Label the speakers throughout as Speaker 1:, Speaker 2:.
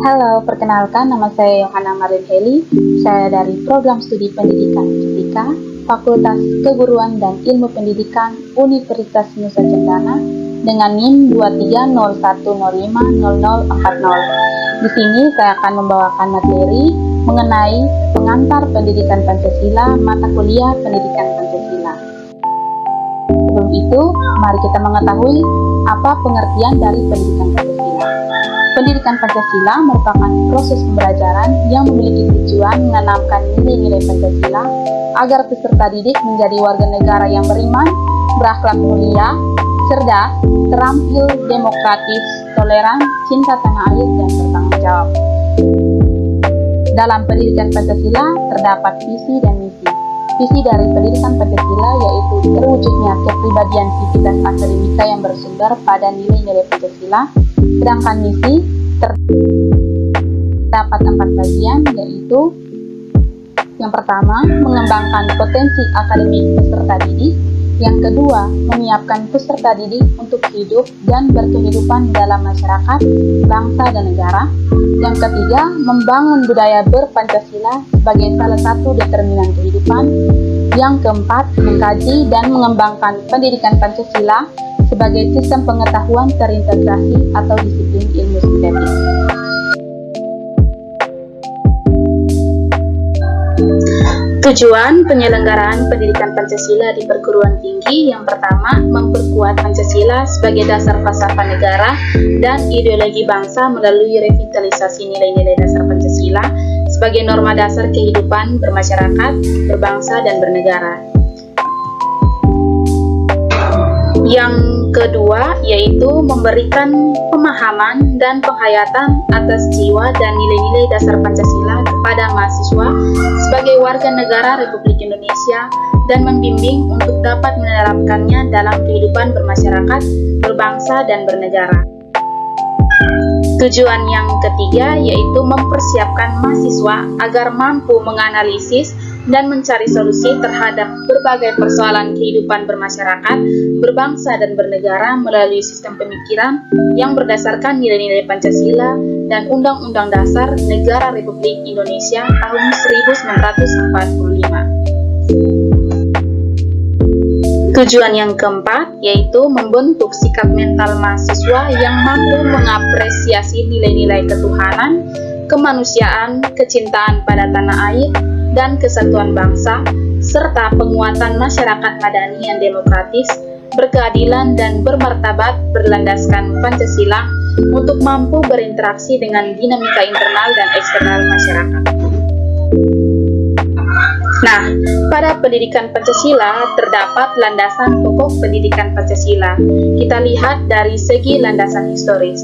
Speaker 1: Halo, perkenalkan nama saya Yohana Marlin Heli. Saya dari Program Studi Pendidikan Fisika, Fakultas Keguruan dan Ilmu Pendidikan Universitas Nusa Cendana dengan NIM 2301050040. Di sini saya akan membawakan materi mengenai pengantar pendidikan Pancasila, mata kuliah pendidikan Pancasila. Sebelum itu, mari kita mengetahui apa pengertian dari pendidikan Pancasila. Pendidikan Pancasila merupakan proses pembelajaran yang memiliki tujuan menanamkan nilai-nilai Pancasila agar peserta didik menjadi warga negara yang beriman, berakhlak mulia, cerdas, terampil, demokratis, toleran, cinta tanah air, dan bertanggung jawab. Dalam pendidikan Pancasila terdapat visi dan misi. Visi dari pendidikan Pancasila yaitu terwujudnya kepribadian sivitas akademika yang bersumber pada nilai-nilai Pancasila. Sedangkan misi terdapat 4 bagian, yaitu yang pertama, mengembangkan potensi akademik peserta didik. Yang kedua, menyiapkan peserta didik untuk hidup dan berkehidupan dalam masyarakat, bangsa, dan negara. Yang ketiga, membangun budaya berpancasila sebagai salah satu determinan kehidupan. Yang keempat, mengkaji dan mengembangkan pendidikan Pancasila sebagai sistem pengetahuan terintegrasi atau disiplin ilmu sintetis. Tujuan penyelenggaraan pendidikan Pancasila di perguruan tinggi yang pertama, memperkuat Pancasila sebagai dasar falsafah negara dan ideologi bangsa melalui revitalisasi nilai-nilai dasar Pancasila sebagai norma dasar kehidupan bermasyarakat, berbangsa, dan bernegara. Yang kedua, yaitu memberikan pemahaman dan penghayatan atas jiwa dan nilai-nilai dasar Pancasila kepada mahasiswa sebagai warga negara Republik Indonesia dan membimbing untuk dapat menerapkannya dalam kehidupan bermasyarakat, berbangsa, dan bernegara. Tujuan yang ketiga yaitu mempersiapkan mahasiswa agar mampu menganalisis dan mencari solusi terhadap berbagai persoalan kehidupan bermasyarakat, berbangsa, dan bernegara melalui sistem pemikiran yang berdasarkan nilai-nilai Pancasila dan Undang-Undang Dasar Negara Republik Indonesia tahun 1945. Tujuan yang keempat yaitu membentuk sikap mental mahasiswa yang mampu mengapresiasi nilai-nilai ketuhanan, kemanusiaan, kecintaan pada tanah air, dan kesatuan bangsa, serta penguatan masyarakat madani yang demokratis, berkeadilan, dan bermartabat berlandaskan Pancasila untuk mampu berinteraksi dengan dinamika internal dan eksternal masyarakat. Nah, pada pendidikan Pancasila terdapat landasan pokok pendidikan Pancasila. Kita lihat dari segi landasan historis.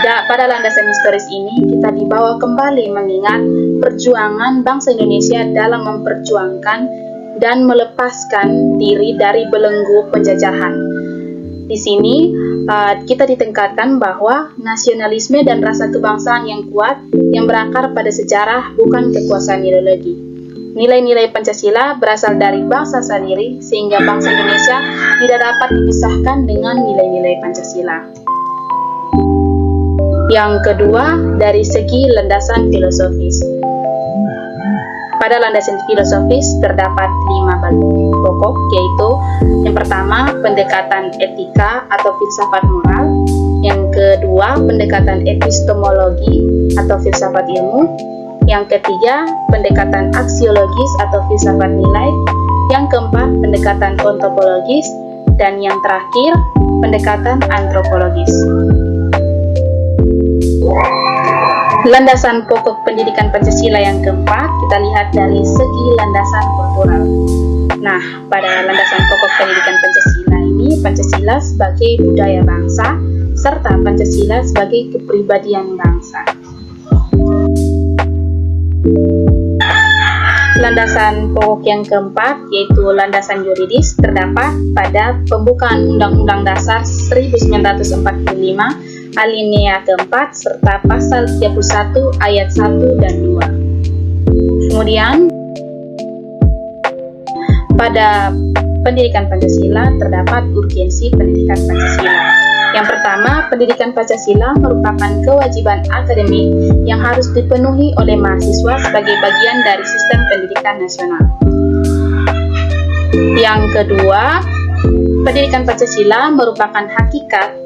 Speaker 1: Pada landasan historis ini, kita dibawa kembali mengingat perjuangan bangsa Indonesia dalam memperjuangkan dan melepaskan diri dari belenggu penjajahan. Di sini, kita ditingkatkan bahwa nasionalisme dan rasa kebangsaan yang kuat yang berakar pada sejarah bukan kekuasaan ideologi. Nilai-nilai Pancasila berasal dari bangsa sendiri sehingga bangsa Indonesia tidak dapat dipisahkan dengan nilai-nilai Pancasila. Yang kedua, dari segi landasan filosofis. Pada landasan filosofis terdapat 5 bagian pokok, yaitu yang pertama, pendekatan etika atau filsafat moral. Yang kedua, pendekatan epistemologi atau filsafat ilmu. Yang ketiga, pendekatan aksiologis atau filsafat nilai. Yang keempat, pendekatan ontologis. Dan yang terakhir, pendekatan antropologis. Landasan pokok pendidikan Pancasila yang keempat, kita lihat dari segi landasan kultural. Nah, pada landasan pokok pendidikan Pancasila ini, Pancasila sebagai budaya bangsa, serta Pancasila sebagai kepribadian bangsa. Landasan pokok yang keempat yaitu landasan yuridis terdapat pada pembukaan Undang-Undang Dasar 1945 alinea keempat serta pasal 31 ayat 1 dan 2. Kemudian pada pendidikan Pancasila terdapat urgensi pendidikan Pancasila. Yang pertama, pendidikan Pancasila merupakan kewajiban akademik yang harus dipenuhi oleh mahasiswa sebagai bagian dari sistem pendidikan nasional. Yang kedua, pendidikan Pancasila merupakan hakikat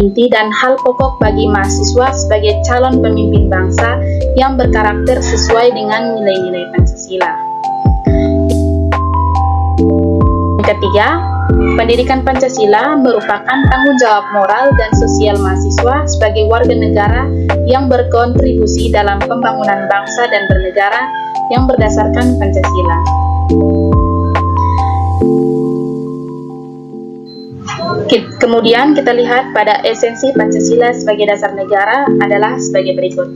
Speaker 1: inti dan hal pokok bagi mahasiswa sebagai calon pemimpin bangsa yang berkarakter sesuai dengan nilai-nilai Pancasila. Yang ketiga, pendidikan Pancasila merupakan tanggung jawab moral dan sosial mahasiswa sebagai warga negara yang berkontribusi dalam pembangunan bangsa dan bernegara yang berdasarkan Pancasila. Kemudian kita lihat pada esensi Pancasila sebagai dasar negara adalah sebagai berikut.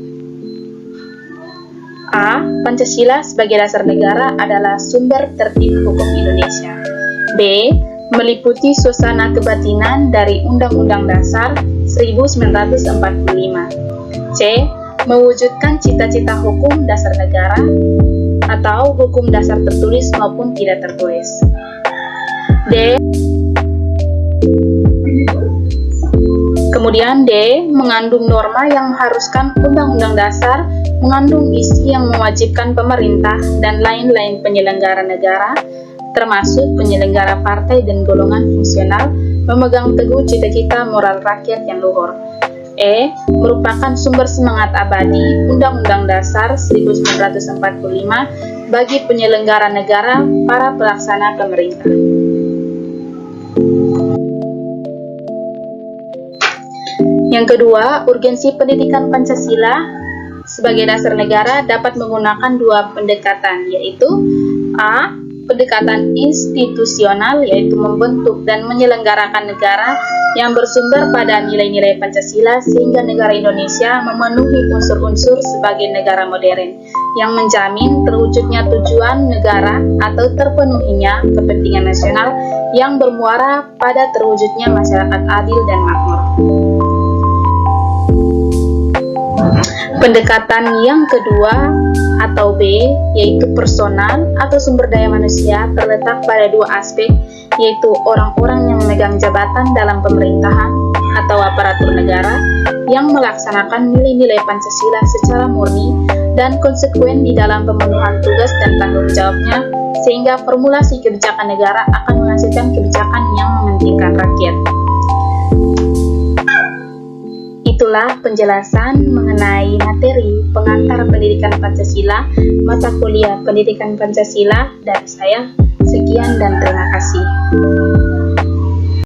Speaker 1: A. Pancasila sebagai dasar negara adalah sumber tertib hukum Indonesia. B. Meliputi suasana kebatinan dari Undang-Undang Dasar 1945. C. Mewujudkan cita-cita hukum dasar negara atau hukum dasar tertulis maupun tidak tertulis. D. Kemudian D. Mengandung norma yang mengharuskan Undang-Undang Dasar mengandung isi yang mewajibkan pemerintah dan lain-lain penyelenggara negara, termasuk penyelenggara partai dan golongan fungsional, memegang teguh cita-cita moral rakyat yang luhur. E. Merupakan sumber semangat abadi Undang-Undang Dasar 1945 bagi penyelenggara negara, para pelaksana pemerintah. Yang kedua, urgensi pendidikan Pancasila sebagai dasar negara dapat menggunakan dua pendekatan, yaitu A. Pendekatan institusional, yaitu membentuk dan menyelenggarakan negara yang bersumber pada nilai-nilai Pancasila sehingga negara Indonesia memenuhi unsur-unsur sebagai negara modern yang menjamin terwujudnya tujuan negara atau terpenuhinya kepentingan nasional yang bermuara pada terwujudnya masyarakat adil dan makmur. Pendekatan yang kedua atau B, yaitu personal atau sumber daya manusia, terletak pada dua aspek, yaitu orang-orang yang memegang jabatan dalam pemerintahan atau aparatur negara yang melaksanakan nilai-nilai Pancasila secara murni dan konsekuen di dalam pemenuhan tugas dan tanggung jawabnya, sehingga formulasi kebijakan negara akan menghasilkan kebijakan yang mementingkan rakyat. Itulah penjelasan mengenai materi pengantar pendidikan Pancasila, mata kuliah pendidikan Pancasila dari saya. Sekian dan terima kasih.